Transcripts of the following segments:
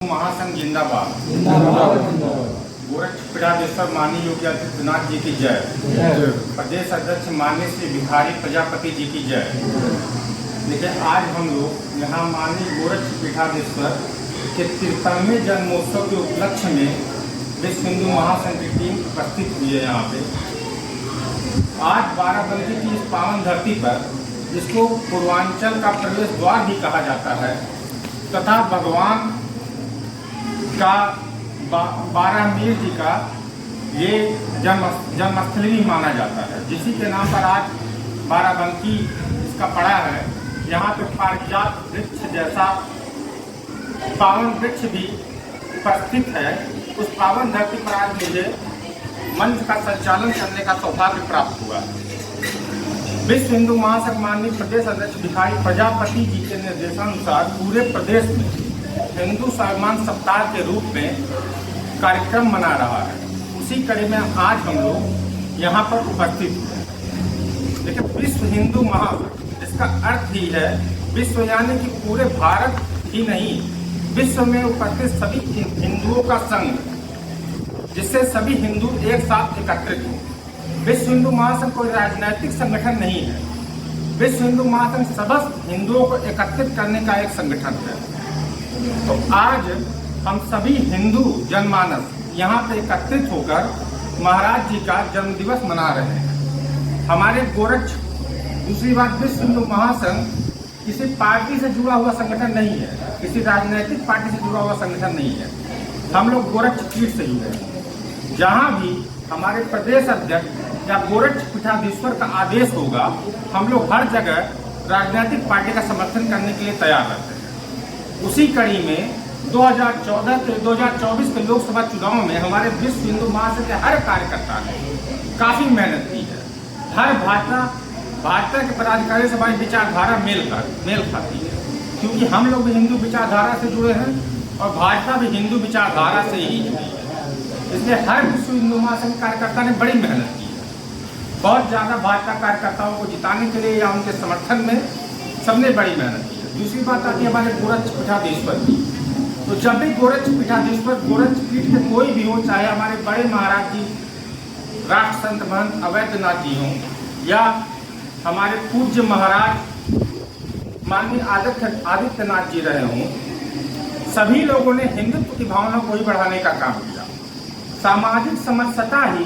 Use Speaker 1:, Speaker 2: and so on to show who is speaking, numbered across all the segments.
Speaker 1: महासंघ जिंदाबाद। गोरक्ष पीठाधीश्वर माननीय योगी आदित्यनाथ जी की जय। प्रदेश अध्यक्ष माननीय श्री भिखारी प्रजापति जी की जय। देखिए, आज हम लोग यहाँ माननीय गोरक्ष पीठाधीश्वर के 53वें जन्मोत्सव के उपलक्ष्य में विश्व हिंदू महासंघ की टीम उपस्थित हुई है। यहाँ पे आज बाराबंकी की इस पावन धरती पर, जिसको पूर्वांचल का प्रवेश द्वार भी कहा जाता है तथा भगवान का बारामीर जी का ये जन्मस्थली भी माना जाता है, जिसी के नाम पर आज बाराबंकी इसका पड़ा है। यहाँ पे पारिजात वृक्ष जैसा पावन वृक्ष भी उपस्थित है। उस पावन धरती पर आज मुझे मंच का संचालन करने का सौभाग्य प्राप्त हुआ। विश्व हिंदू महासंघ माननीय प्रदेश अध्यक्ष भिखारी प्रजापति जी के निर्देशानुसार पूरे प्रदेश में हिंदू स्वाभिमान सप्ताह के रूप में कार्यक्रम मना रहा है। उसी कड़ी में आज हम लोग यहाँ पर उपस्थित हुए। देखिए, विश्व हिंदू महासंघ, इसका अर्थ ही है विश्व, यानी कि पूरे भारत ही नहीं, विश्व में उपस्थित सभी हिंदुओं का संघ, जिससे सभी हिंदू एक साथ एकत्रित हो। विश्व हिंदू महासंघ कोई राजनीतिक संगठन नहीं है। विश्व हिंदू महासंघ समस्त हिंदुओं को एकत्रित करने का एक संगठन है। तो आज हम सभी हिंदू जनमानस यहाँ पे एकत्रित होकर महाराज जी का जन्म दिवस मना रहे हैं। हमारे गोरक्ष, दूसरी बात, विश्व हिंदू महासंघ किसी पार्टी से जुड़ा हुआ संगठन नहीं है, किसी राजनीतिक पार्टी से जुड़ा हुआ संगठन नहीं है। हम लोग गोरक्ष पीठ से जुड़े हैं। जहाँ भी हमारे प्रदेश अध्यक्ष या गोरक्ष पीठाधीश्वर का आदेश होगा, हम लोग हर जगह राजनीतिक पार्टी का समर्थन करने के लिए तैयार रहते हैं। उसी कड़ी में 2024 के लोकसभा चुनाव में हमारे विश्व हिंदू महासंघ के हर कार्यकर्ता ने काफी मेहनत की है। हर भाजपा के पदाधिकारी से हमारी विचारधारा मेल खाती है, क्योंकि हम लोग भी हिंदू विचारधारा से जुड़े हैं और भाजपा भी हिंदू विचारधारा से ही जुड़ी है। इसलिए हर विश्व हिंदू महासंघ कार्यकर्ता ने बड़ी मेहनत की है। बहुत ज्यादा भाजपा कार्यकर्ताओं को जिताने के लिए या उनके समर्थन में सबने बड़ी मेहनत की है। दूसरी बात आती है हमारे गोरक्ष पीठाधीश्वर की। तो जब भी गोरक्ष पीठाधीश्वर गोरक्ष पीठ के कोई भी हो, चाहे हमारे बड़े महाराज जी राष्ट्र संत महंत अवैधनाथ जी हों या हमारे पूज्य महाराज माननीय आदित्यनाथ जी रहे हों, सभी लोगों ने हिंदुत्व की भावना को ही बढ़ाने का काम किया। सामाजिक समरसता ही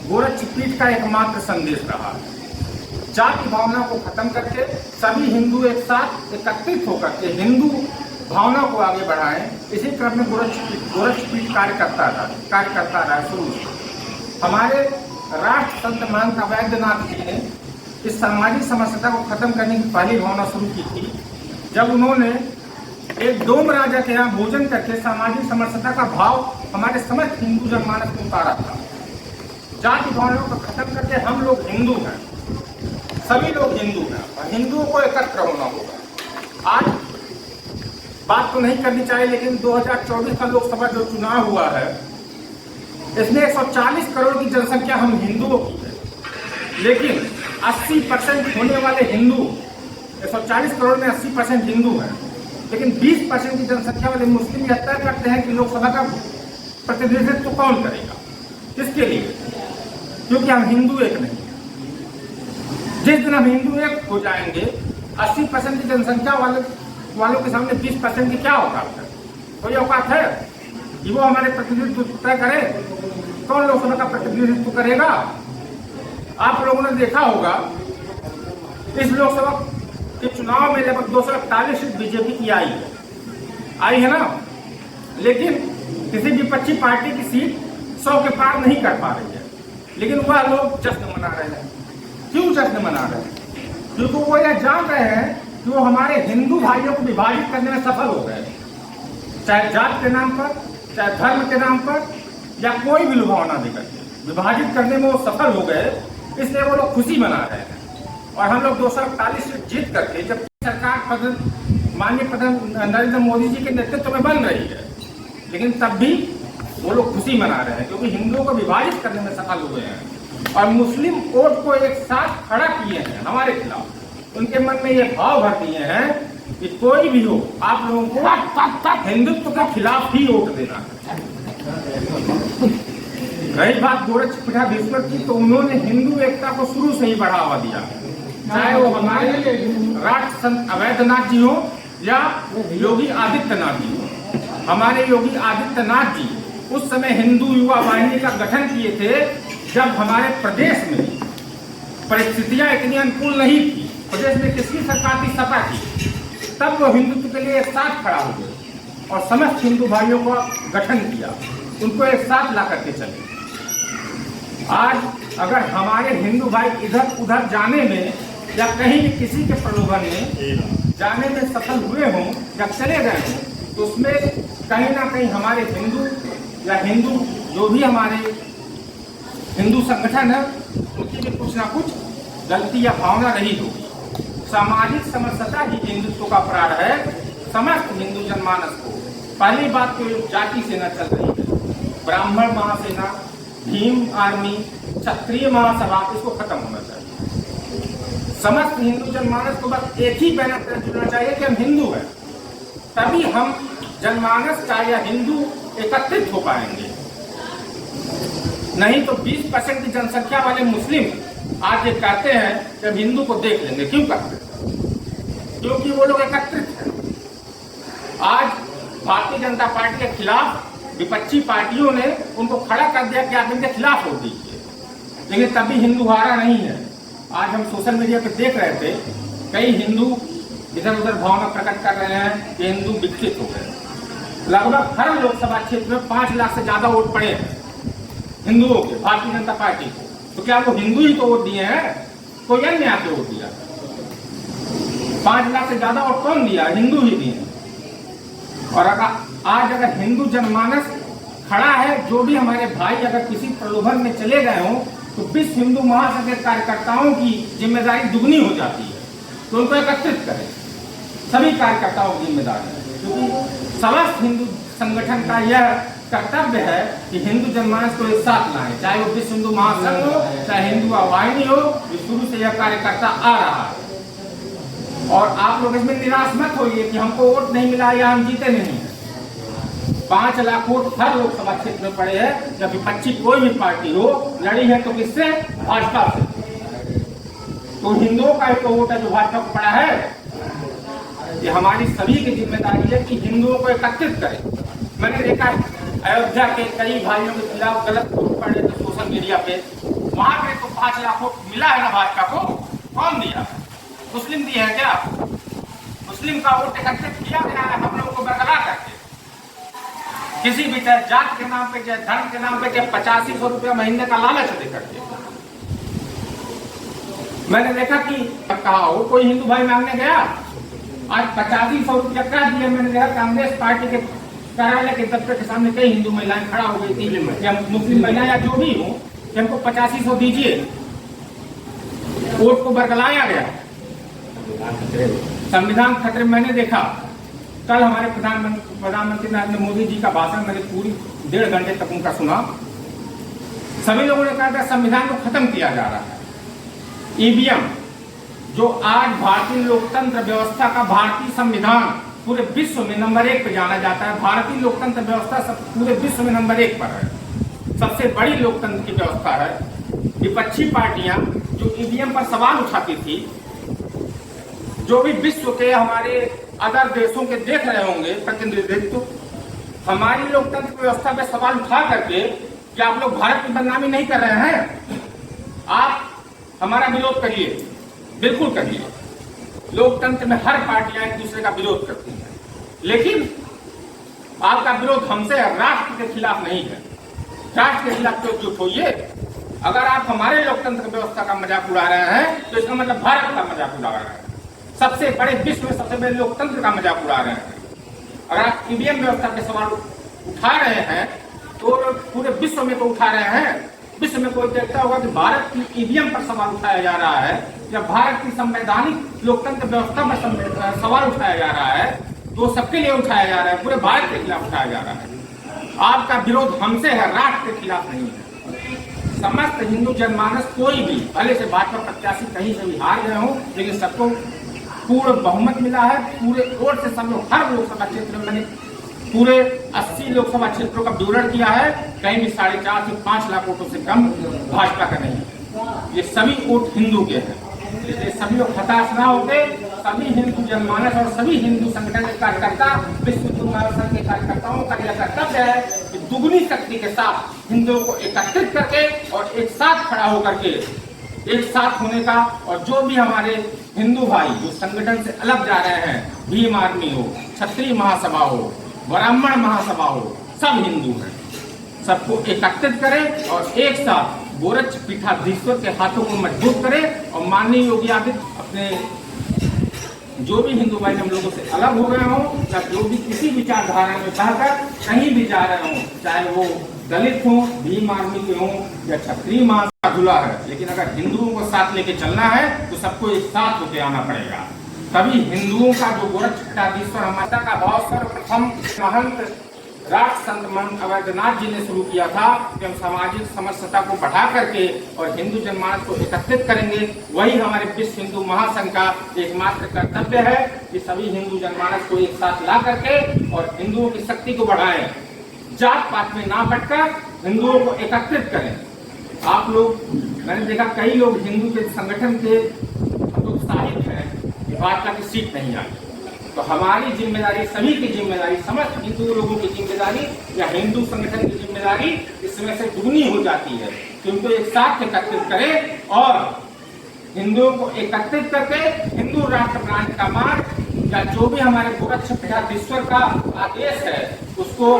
Speaker 1: गोरक्ष पीठ का एकमात्र संदेश रहा है। जाति भावना को खत्म करके सभी हिंदू एक साथ एकत्रित होकर के हिंदू भावना को आगे बढ़ाएं, इसी क्रम में गोरक्ष पीठ कार्य करता रहा शुरू से। हमारे राष्ट्र संत महंत अवैधनाथ जी ने इस सामाजिक समरसता को खत्म करने की पहली भावना शुरू की थी, जब उन्होंने एक डोम राजा के यहाँ भोजन करके सामाजिक समरसता का भाव हमारे समस्त हिंदू जनमानस को उतारा था। जाति भावनाओं को खत्म करके हम लोग हिंदू हैं, सभी लोग हिंदू हैं और हिंदुओं को एकत्र होना होगा। आज बात तो नहीं करनी चाहिए, लेकिन 2024 का लोकसभा जो चुनाव हुआ है, इसमें 140 करोड़ की जनसंख्या हम हिंदुओं की है, लेकिन 80% होने वाले हिंदू, 140 करोड़ में 80% हिंदू हैं, लेकिन 20% की जनसंख्या वाले मुस्लिम यह तय करते हैं कि लोकसभा का प्रतिनिधित्व तो कौन करेगा, किसके लिए, क्योंकि हम हिंदू एक नहीं। जिस दिन हम हिंदू एक हो जाएंगे, 80% की जनसंख्या वालों के सामने 20% की क्या औकात है? कोई औकात है कि वो हमारे प्रतिनिधित्व तय करे? कौन लोकसभा का प्रतिनिधित्व करेगा? आप लोगों ने देखा होगा, इस लोकसभा के चुनाव में लगभग 241 सीट बीजेपी की आई है ना, लेकिन किसी विपक्षी पार्टी की सीट 100 के पार नहीं कर पा रही है, लेकिन वह लोग जश्न मना रहे हैं। क्यों जश्न मना रहे हैं? क्योंकि वो यह जान रहे हैं कि वो हमारे हिंदू भाइयों को विभाजित करने में सफल हो गए, चाहे जात के नाम पर, चाहे धर्म के नाम पर, या कोई भी लुभावना देकर विभाजित करने में वो सफल हो गए। इसलिए वो लोग खुशी मना रहे हैं। और हम लोग 241 सीट जीत करके, जब सरकार माननीय प्रधानमंत्री नरेंद्र मोदी जी के नेतृत्व में बन रही है, लेकिन तब भी वो लोग खुशी मना रहे हैं, क्योंकि हिंदुओं को विभाजित करने में सफल हुए हैं और मुस्लिम वोट को एक साथ खड़ा किए हैं हमारे खिलाफ। उनके मन में ये भाव भर दिए हैं कि कोई भी हो, आप लोगों को हिंदुत्व के खिलाफ ही वोट देना है। रही बात गोरक्षपीठाधीश्वर की, तो उन्होंने हिंदू एकता को शुरू से ही बढ़ावा दिया, चाहे वो हमारे राष्ट्र संत अवैधनाथ जी हो या योगी आदित्यनाथ जी हो। हमारे योगी आदित्यनाथ जी उस समय हिंदू युवा वाहिनी का गठन किए थे जब हमारे प्रदेश में परिस्थितियां इतनी अनुकूल नहीं थी, प्रदेश में किसकी सरकार की सत्ता थी, तब वो हिंदुत्व के लिए एक साथ खड़ा हो गए और समस्त हिंदू भाइयों का गठन किया, उनको एक साथ ला करके चले। आज अगर हमारे हिंदू भाई इधर उधर जाने में या कहीं भी किसी के प्रलोभन में जाने में सफल हुए हों या चले गए हों, तो उसमें कहीं ना कहीं हमारे हिंदू या हिंदू जो भी हमारे हिंदू संगठन है उनकी भी कुछ ना कुछ गलती या भावना रही होगी। सामाजिक समरसता ही हिंदुत्व का प्राण है। समस्त हिंदू जनमानस को पहली बात तो जाति सेना चल रही है, ब्राह्मण महासेना, भीम आर्मी, क्षत्रिय महासभा, इसको खत्म होना चाहिए। समस्त हिंदू जनमानस को बस एक ही बैनर पर जुड़ना चाहिए कि हम हिंदू हैं, तभी हम जनमानस का या हिंदू एकत्रित हो पाएंगे। नहीं तो 20% की जनसंख्या वाले मुस्लिम आज ये कहते हैं कि हम हिंदू को देख लेंगे। क्यों कहते हैं? क्योंकि वो लोग एकत्रित हैं। आज भारतीय जनता पार्टी के खिलाफ विपक्षी पार्टियों ने उनको खड़ा कर दिया कि आप इनके खिलाफ वोट दीजिए, लेकिन तभी हिंदू हारा नहीं है। आज हम सोशल मीडिया पर देख रहे थे, कई हिंदू इधर उधर भावना प्रकट कर रहे हैं कि हिंदू विकसित हो गए। लगभग हर लोकसभा क्षेत्र में 5 लाख से ज्यादा वोट पड़े हैं हिंदुओं के भारतीय जनता पार्टी को। तो क्या वो हिंदू ही तो वोट दिए हैं? कोई अन्य आके वोट दिया? 5 लाख से ज्यादा वोट कौन दिया? हिंदू ही दिए। और आज अगर हिंदू जनमानस खड़ा है, जो भी हमारे भाई अगर किसी प्रलोभन में चले गए हों, तो विश्व हिंदू महासंघ के कार्यकर्ताओं की जिम्मेदारी दुगनी हो जाती है। तो उनको एकत्रित करें, सभी कार्यकर्ताओं की जिम्मेदारी है, क्योंकि समस्त हिंदू संगठन का यह कर्तव्य है कि हिंदू जनमानस को एक साथ लाएं, चाहे वो विश्व हिंदू महासंघ हो, चाहे हिंदू वाहिनी हो। शुरू से यह कार्यकर्ता आ रहा है और आप लोग इसमें निराश मत होइए कि हमको वोट नहीं मिला या हम जीते नहीं है। 5 लाख वोट हर लोकसभा क्षेत्र में पड़े हैं। जब विपक्षी कोई भी पार्टी हो लड़ी है तो किससे? भाजपा से। तो हिंदुओं का एक वोट है जो भाजपा को पड़ा है। ये हमारी सभी की जिम्मेदारी है कि हिंदुओं को एकत्रित करें। मैंने देखा अयोध्या के कई भाइयों के खिलाफ गलत वोट पड़े थे सोशल मीडिया पे, वहां पे तो 5 लाख वोट मिला है ना भाजपा को। कौन दिया? मुस्लिम दिए हैं क्या? मुस्लिम का वोट एकत्रित किया गया है हम लोगों को बरकरार करके। किसी भी चाहे जात के नाम पे, चाहे धर्म के नाम पे, चाहे 8500 रुपया महीने का लालच दे करके। मैंने देखा कि कहा हो कोई हिंदू भाई मांगने गया, आज 8500 रुपया क्या दिए। मैंने देखा कांग्रेस पार्टी के कार्यालय के दफ्तर के सामने कई हिंदू महिलाएं खड़ा हो गई थी, या मुस्लिम महिलाएं या जो भी हो, कि हमको 8500 दीजिए। वोट को बरगलाया गया, संविधान खतरे। मैंने देखा कल हमारे प्रधानमंत्री नरेंद्र मोदी जी का भाषण मैंने पूरी 1.5 घंटे तक उनका सुना। सभी लोगों ने कहा था संविधान को खत्म किया जा रहा है। ईवीएम जो आज भारतीय लोकतंत्र व्यवस्था का, भारतीय संविधान पूरे विश्व में नंबर 1 पे जाना जाता है। भारतीय लोकतंत्र व्यवस्था पूरे विश्व में नंबर 1 पर है, सबसे बड़ी लोकतंत्र की व्यवस्था है। विपक्षी पार्टियां जो ईवीएम पर सवाल उठाती थी, जो भी विश्व के हमारे अदर देशों के देख रहे होंगे प्रतिनिधित्व, हमारी लोकतंत्र व्यवस्था पे सवाल उठा करके कि आप लोग भारत की बदनामी नहीं कर रहे हैं, आप हमारा विरोध करिए। बिल्कुल करिए। लोकतंत्र में हर पार्टियां एक दूसरे का विरोध करती हैं, लेकिन आपका विरोध हमसे राष्ट्र के खिलाफ नहीं है। राष्ट्र के खिलाफ तो चुप होइए। अगर आप हमारे लोकतंत्र व्यवस्था का मजाक उड़ा रहे हैं तो इसका मतलब भारत का मजाक उड़ा रहे हैं, सबसे बड़े विश्व में सबसे बड़े लोकतंत्र का मजाक उड़ा रहे हैं। अगर आप ईवीएम व्यवस्था के सवाल उठा रहे हैं तो पूरे विश्व में तो उठा रहे हैं। विश्व में कोई देखता होगा कि भारत की ईवीएम पर सवाल उठाया जा रहा है या भारत की संवैधानिक लोकतंत्र व्यवस्था पर सवाल उठाया जा रहा है, तो सबके लिए उठाया जा रहा है, पूरे भारत के खिलाफ उठाया जा रहा है। आपका विरोध हमसे है, राष्ट्र के खिलाफ नहीं है। समस्त हिंदू जनमानस कोई भी, भले से भाजपा प्रत्याशी कहीं से भी हार गए हो, लेकिन सबको पूर्ण बहुमत मिला है। पूरे वोट से सब लोग हर लोकसभा क्षेत्र में मैंने पूरे 80 लोकसभा क्षेत्रों का विवरण किया है, कहीं भी 4.5 से 5 लाख वोटों से कम भाजपा का नहीं है। ये सभी वोट हिंदू के हैं, इसलिए सभी लोग हताश ना होते। सभी हिंदू जनमानस और सभी हिंदू संगठन के कार्यकर्ता, विश्व हिंदू महासंघ के कार्यकर्ताओं का यह कर्तव्य है कि दुगनी शक्ति के साथ हिंदुओं को एकत्रित करके और एक साथ खड़ा होकर के एक साथ होने का, और जो भी हमारे हिंदू भाई जो संगठन से अलग जा रहे हैं, भीम आर्मी हो, क्षत्रिय महासभा हो, ब्राह्मण महासभा हो, सब हिंदू हैं, सबको एकत्रित करें और एक साथ गोरक्ष पीठाधीश्वर के हाथों को मजबूत करें। और माननीय योगी आदित्य अपने जो भी हिंदू भाई हम लोगों से अलग हो गए हों या जो भी किसी विचारधारा में बहकर कहीं भी जा रहे हों, चाहे वो दलित हों, भीम आर्मी के हों या क्षत्रिय महासभा झूला है, लेकिन अगर हिंदुओं को साथ लेके चलना है तो सबको एक साथ होके आना पड़ेगा। तभी हिंदुओं का जो गोरक्ष पीठाधीश्वर माता का भाव सर्वप्रथम महंत राष्ट्र संत महंत अवैधनाथ जी ने शुरू किया था कि हम सामाजिक समरसता को बढ़ा करके और हिंदू जनमानस को एकत्रित करेंगे। वही हमारे विश्व हिंदू महासंघ का एकमात्र कर्तव्य है कि सभी हिंदू जनमानस को एक साथ ला करके और हिंदुओं की शक्ति को बढ़ाएं, जात पात में ना बटकर हिंदुओं को एकत्रित करें। आप लोग, मैंने देखा कई लोग हिंदू के संगठन के उत्साहित हैं कि भाजपा की सीट नहीं आई, तो हमारी जिम्मेदारी, सभी की जिम्मेदारी, समस्त हिंदू लोगों की जिम्मेदारी या हिंदू संगठन की जिम्मेदारी इसमें से दुगनी हो जाती है कि उनको एक साथ एकत्रित करें और हिंदुओं को एकत्रित करके हिंदू राष्ट्र बनाने का मार्ग या जो भी हमारे गोरक्ष पीठाधीश्वर का आदेश है उसको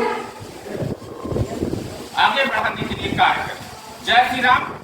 Speaker 1: आगे बढ़ाने के लिए कार्य करें। जय श्री राम।